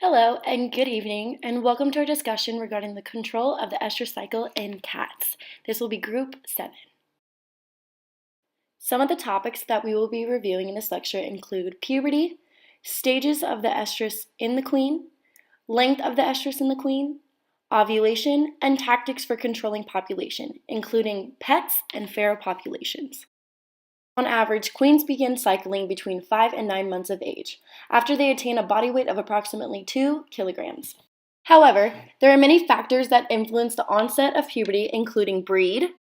Hello and good evening, and welcome to our discussion regarding the control of the estrous cycle in cats. This will be group 7. Some of the topics that we will be reviewing in this lecture include puberty, stages of the estrus in the queen, length of the estrus in the queen, ovulation, and tactics for controlling population, including pets and feral populations. On average, queens begin cycling between 5 and 9 months of age, after they attain a body weight of approximately 2 kilograms. However, there are many factors that influence the onset of puberty, including breed,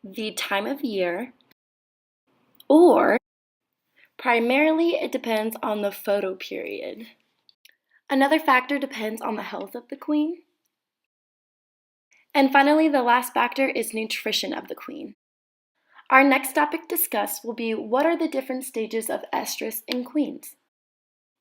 the time of year, or primarily it depends on the photoperiod. Another factor depends on the health of the queen. And finally, the last factor is nutrition of the queen. Our next topic discussed will be what are the different stages of estrus in queens.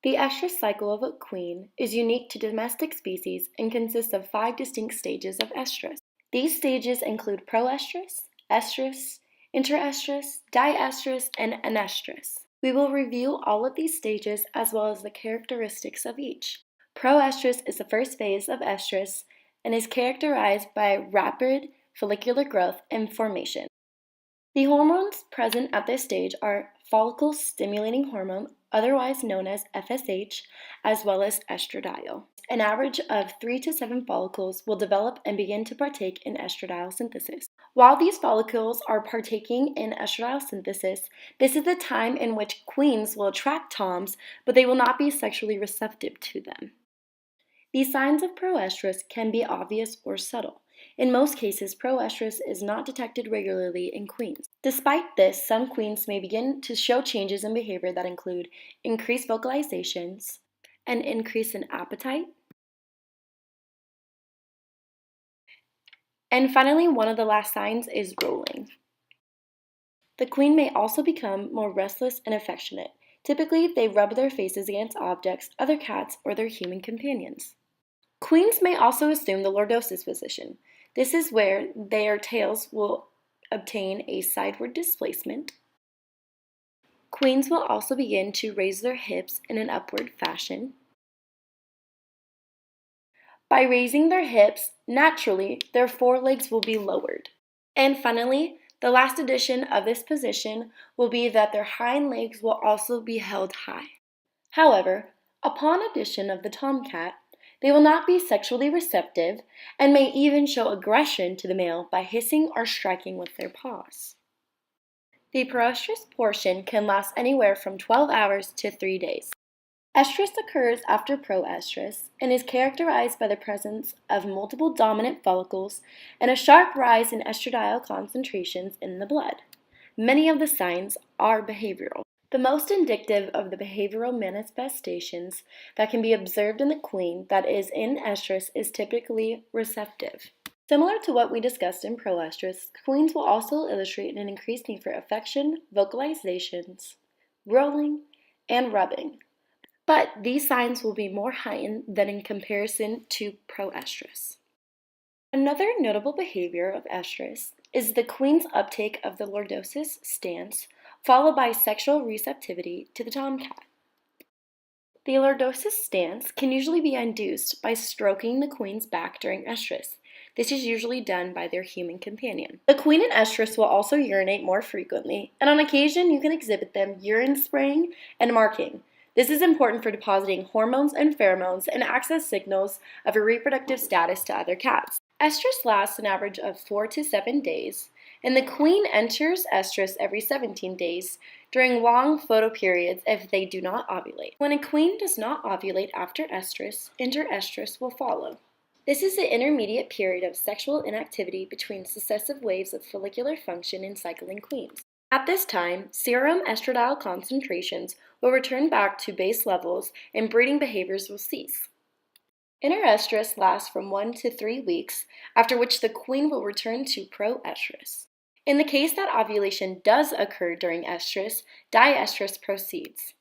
The estrus cycle of a queen is unique to domestic species and consists of 5 distinct stages of estrus. These stages include proestrus, estrus, interestrus, diestrus, and anestrus. We will review all of these stages as well as the characteristics of each. Proestrus is the first phase of estrus and is characterized by rapid follicular growth and formation. The hormones present at this stage are follicle-stimulating hormone, otherwise known as FSH, as well as estradiol. An average of 3 to 7 follicles will develop and begin to partake in estradiol synthesis. While these follicles are partaking in estradiol synthesis, this is the time in which queens will attract toms, but they will not be sexually receptive to them. The signs of proestrus can be obvious or subtle. In most cases, proestrus is not detected regularly in queens. Despite this, some queens may begin to show changes in behavior that include increased vocalizations, an increase in appetite, and finally, one of the last signs is rolling. The queen may also become more restless and affectionate. Typically, they rub their faces against objects, other cats, or their human companions. Queens may also assume the lordosis position. This is where their tails will obtain a sideward displacement. Queens will also begin to raise their hips in an upward fashion. By raising their hips, naturally, their forelegs will be lowered. And finally, the last addition of this position will be that their hind legs will also be held high. However, upon addition of the tomcat, they will not be sexually receptive and may even show aggression to the male by hissing or striking with their paws. The proestrus portion can last anywhere from 12 hours to 3 days. Estrus occurs after proestrus and is characterized by the presence of multiple dominant follicles and a sharp rise in estradiol concentrations in the blood. Many of the signs are behavioral. The most indicative of the behavioral manifestations that can be observed in the queen that is in estrus is typically receptive. Similar to what we discussed in proestrus, queens will also illustrate an increased need for affection, vocalizations, rolling, and rubbing. But these signs will be more heightened than in comparison to proestrus. Another notable behavior of estrus is the queen's uptake of the lordosis stance, followed by sexual receptivity to the tomcat. The lordosis stance can usually be induced by stroking the queen's back during estrus. This is usually done by their human companion. The queen in estrus will also urinate more frequently, and on occasion you can exhibit them urine spraying and marking. This is important for depositing hormones and pheromones and access signals of a reproductive status to other cats. Estrus lasts an average of 4 to 7 days, and the queen enters estrus every 17 days during long photoperiods if they do not ovulate. When a queen does not ovulate after estrus, interestrus will follow. This is the intermediate period of sexual inactivity between successive waves of follicular function in cycling queens. At this time, serum estradiol concentrations will return back to base levels and breeding behaviors will cease. Interestrus lasts from 1 to 3 weeks, after which the queen will return to proestrus. In the case that ovulation does occur during estrus, diestrus proceeds.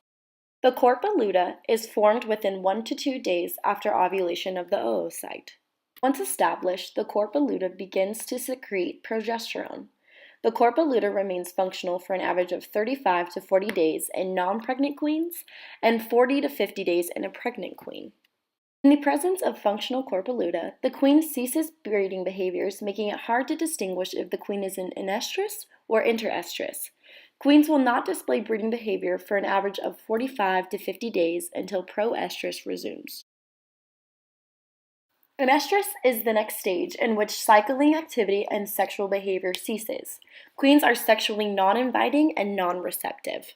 The corpus lutea is formed within 1 to 2 days after ovulation of the oocyte. Once established, the corpus lutea begins to secrete progesterone. The corpus luteum remains functional for an average of 35 to 40 days in non-pregnant queens and 40 to 50 days in a pregnant queen. In the presence of functional corpus luteum, the queen ceases breeding behaviors, making it hard to distinguish if the queen is in estrous or interestrous. Queens will not display breeding behavior for an average of 45 to 50 days until proestrus resumes. Estrous is the next stage in which cycling activity and sexual behavior ceases. Queens are sexually non-inviting and non-receptive.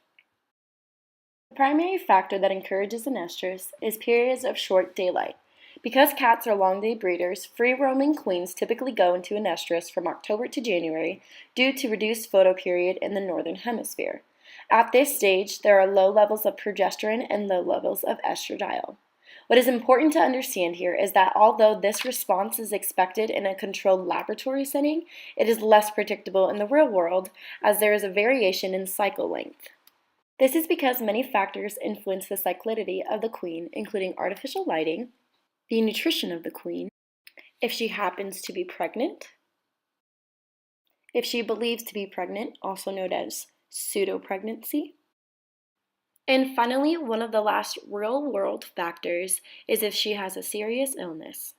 The primary factor that encourages an estrus is periods of short daylight. Because cats are long-day breeders, free-roaming queens typically go into an estrus from October to January due to reduced photoperiod in the northern hemisphere. At this stage, there are low levels of progesterone and low levels of estradiol. What is important to understand here is that although this response is expected in a controlled laboratory setting, it is less predictable in the real world as there is a variation in cycle length. This is because many factors influence the cyclidity of the queen, including artificial lighting, the nutrition of the queen, if she happens to be pregnant, if she believes to be pregnant, also known as pseudo-pregnancy, and finally, one of the last real-world factors is if she has a serious illness.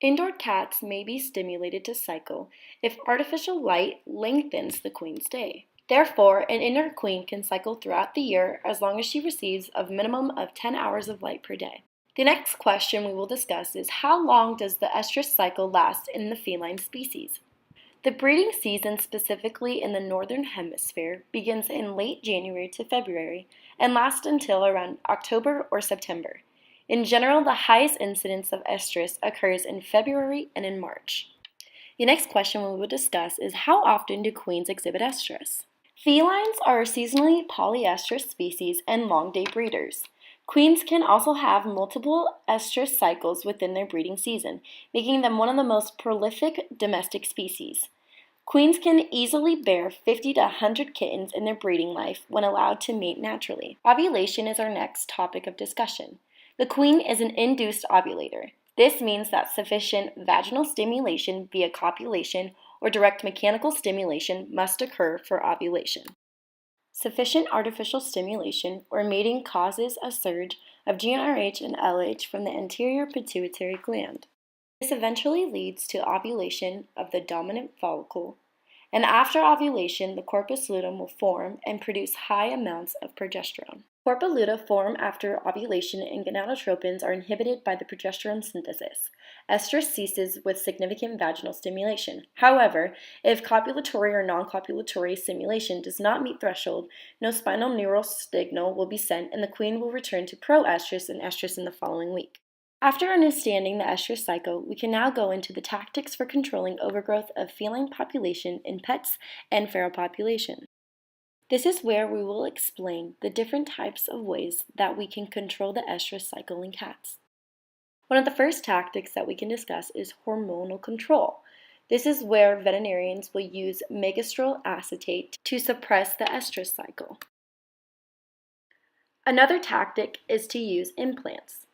Indoor cats may be stimulated to cycle if artificial light lengthens the queen's day. Therefore, an indoor queen can cycle throughout the year as long as she receives a minimum of 10 hours of light per day. The next question we will discuss is how long does the estrous cycle last in the feline species? The breeding season, specifically in the northern hemisphere, begins in late January to February and lasts until around October or September. In general, the highest incidence of estrus occurs in February and in March. The next question we will discuss is how often do queens exhibit estrus? Felines are seasonally polyestrous species and long-day breeders. Queens can also have multiple estrus cycles within their breeding season, making them one of the most prolific domestic species. Queens can easily bear 50 to 100 kittens in their breeding life when allowed to mate naturally. Ovulation is our next topic of discussion. The queen is an induced ovulator. This means that sufficient vaginal stimulation via copulation or direct mechanical stimulation must occur for ovulation. Sufficient artificial stimulation or mating causes a surge of GnRH and LH from the anterior pituitary gland. This eventually leads to ovulation of the dominant follicle, and after ovulation, the corpus luteum will form and produce high amounts of progesterone. Corpus luteum form after ovulation and gonadotropins are inhibited by the progesterone synthesis. Estrus ceases with significant vaginal stimulation. However, if copulatory or non-copulatory stimulation does not meet threshold, no spinal neural signal will be sent and the queen will return to proestrus and estrus in the following week. After understanding the estrus cycle, we can now go into the tactics for controlling overgrowth of feline population in pets and feral population. This is where we will explain the different types of ways that we can control the estrus cycle in cats. One of the first tactics that we can discuss is hormonal control. This is where veterinarians will use megestrol acetate to suppress the estrus cycle. Another tactic is to use implants.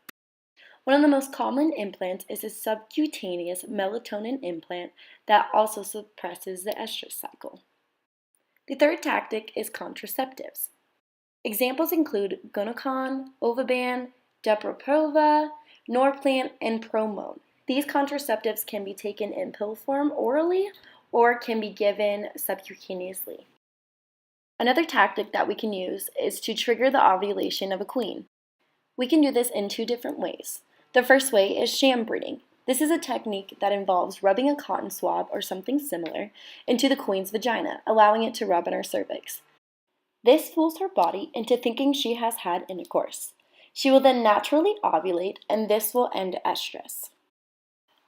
One of the most common implants is a subcutaneous melatonin implant that also suppresses the estrus cycle. The third tactic is contraceptives. Examples include Gonocon, Ovaban, Depo-Provera, Norplant, and Promone. These contraceptives can be taken in pill form orally or can be given subcutaneously. Another tactic that we can use is to trigger the ovulation of a queen. We can do this in two different ways. The first way is sham breeding. This is a technique that involves rubbing a cotton swab or something similar into the queen's vagina, allowing it to rub on her cervix. This fools her body into thinking she has had intercourse. She will then naturally ovulate, and this will end estrus.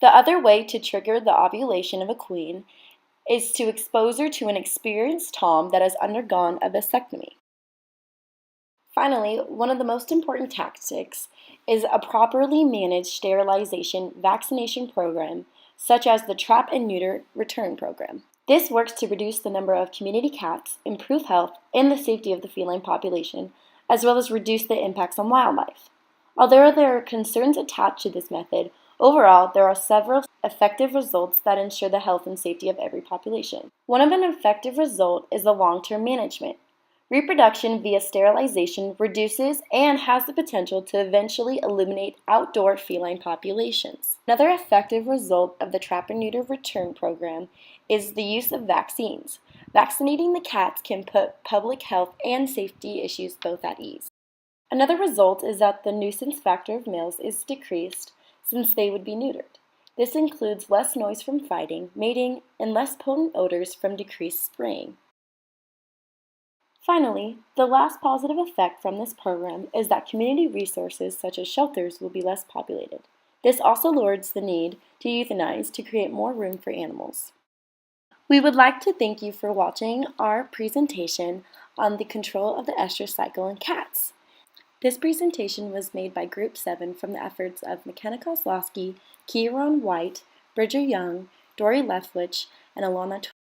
The other way to trigger the ovulation of a queen is to expose her to an experienced tom that has undergone a vasectomy. Finally, one of the most important tactics is a properly managed sterilization vaccination program, such as the Trap and Neuter Return Program. This works to reduce the number of community cats, improve health and the safety of the feline population, as well as reduce the impacts on wildlife. Although there are concerns attached to this method, Overall, there are several effective results that ensure the health and safety of every population. One of an effective result is the long-term management. Reproduction via sterilization reduces and has the potential to eventually eliminate outdoor feline populations. Another effective result of the Trap and Neuter Return program is the use of vaccines. Vaccinating the cats can put public health and safety issues both at ease. Another result is that the nuisance factor of males is decreased since they would be neutered. This includes less noise from fighting, mating, and less potent odors from decreased spraying. Finally, the last positive effect from this program is that community resources such as shelters will be less populated. This also lowers the need to euthanize to create more room for animals. We would like to thank you for watching our presentation on the control of the estrous cycle in cats. This presentation was made by Group 7 from the efforts of McKenna Kozlowski, Kieran White, Bridger Young, Dory Lefwich, and Alana